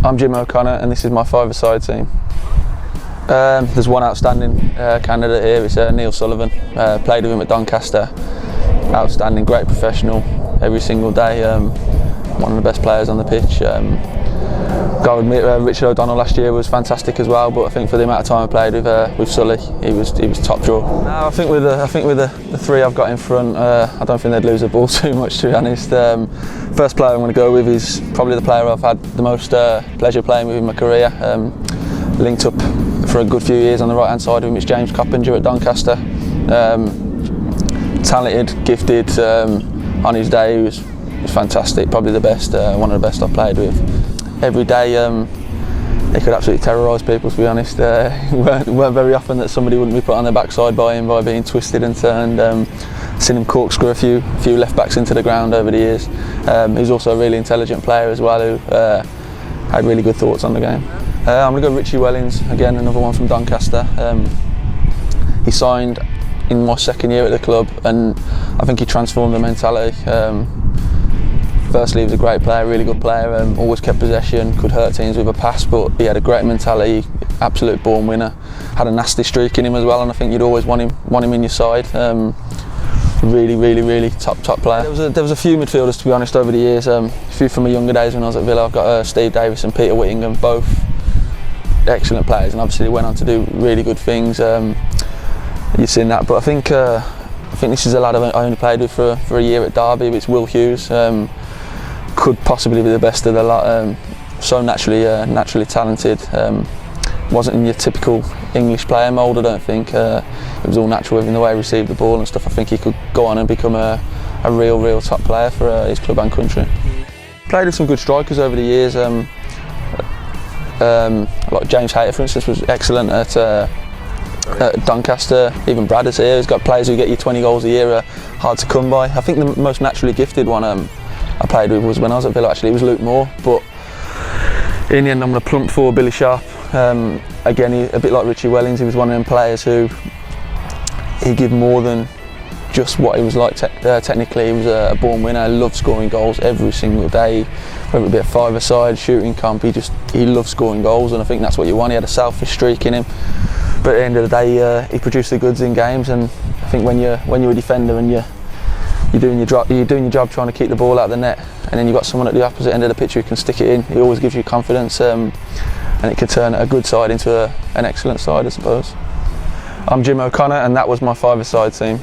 I'm Jim O'Connor and this is my five-a-side team. There's one outstanding candidate here, it's Neil Sullivan. Played with him at Doncaster. Outstanding, great professional every single day. One of the best players on the pitch. Got to admit, Richard O'Donnell last year was fantastic as well, but I think for the amount of time I played with Sully, he was top draw. No, I think with the three I've got in front, I don't think they'd lose the ball too much, to be honest. First player I'm going to go with is probably the player I've had the most pleasure playing with in my career. Linked up for a good few years on the right hand side of him. It's James Coppinger at Doncaster. Talented, gifted. On his day, he was fantastic. Probably the best, one of the best I've played with. Every day, he could absolutely terrorise people, to be honest. It weren't very often that somebody wouldn't be put on their backside by him by being twisted and turned. Seen him corkscrew a few left backs into the ground over the years. He's also a really intelligent player as well, who had really good thoughts on the game. I'm going to go Richie Wellings, again another one from Doncaster. He signed in my second year at the club and I think he transformed the mentality. Firstly, he was a great player, really good player, always kept possession, could hurt teams with a pass, but he had a great mentality, absolute born winner. Had a nasty streak in him as well, and I think you'd always want him in your side. Really top player. There was a few midfielders, to be honest, over the years. A few from my younger days when I was at Villa. I've got Steve Davis and Peter Whittingham, both excellent players, and obviously they went on to do really good things. You've seen that, but I think this is a lad I only played with for a year at Derby. It's Will Hughes. Could possibly be the best of the lot. So naturally talented. Wasn't in your typical English player mould, I don't think. It was all natural in the way he received the ball and stuff. I think he could go on and become a real top player for his club and country. Played with some good strikers over the years. Like James Hayter, for instance, was excellent at Doncaster. Even Brad is here. He's got players who get you 20 goals a year, hard to come by. I think the most naturally gifted one I played with was when I was at Villa. Actually, it was Luke Moore, but in the end I'm going to plump for Billy Sharp. Again, a bit like Richie Wellings, he was one of them players who he gave more than just what he was like technically. He was a born winner, loved scoring goals every single day, whether it be a five-a-side, shooting comp, he loved scoring goals, and I think that's what you want. He had a selfish streak in him, but at the end of the day he produced the goods in games, and I think when you're a defender and you're doing your job trying to keep the ball out of the net, and then you've got someone at the opposite end of the pitch who can stick it in, it always gives you confidence, and it can turn a good side into an excellent side, I suppose. I'm Jim O'Connor and that was my five-a-side team.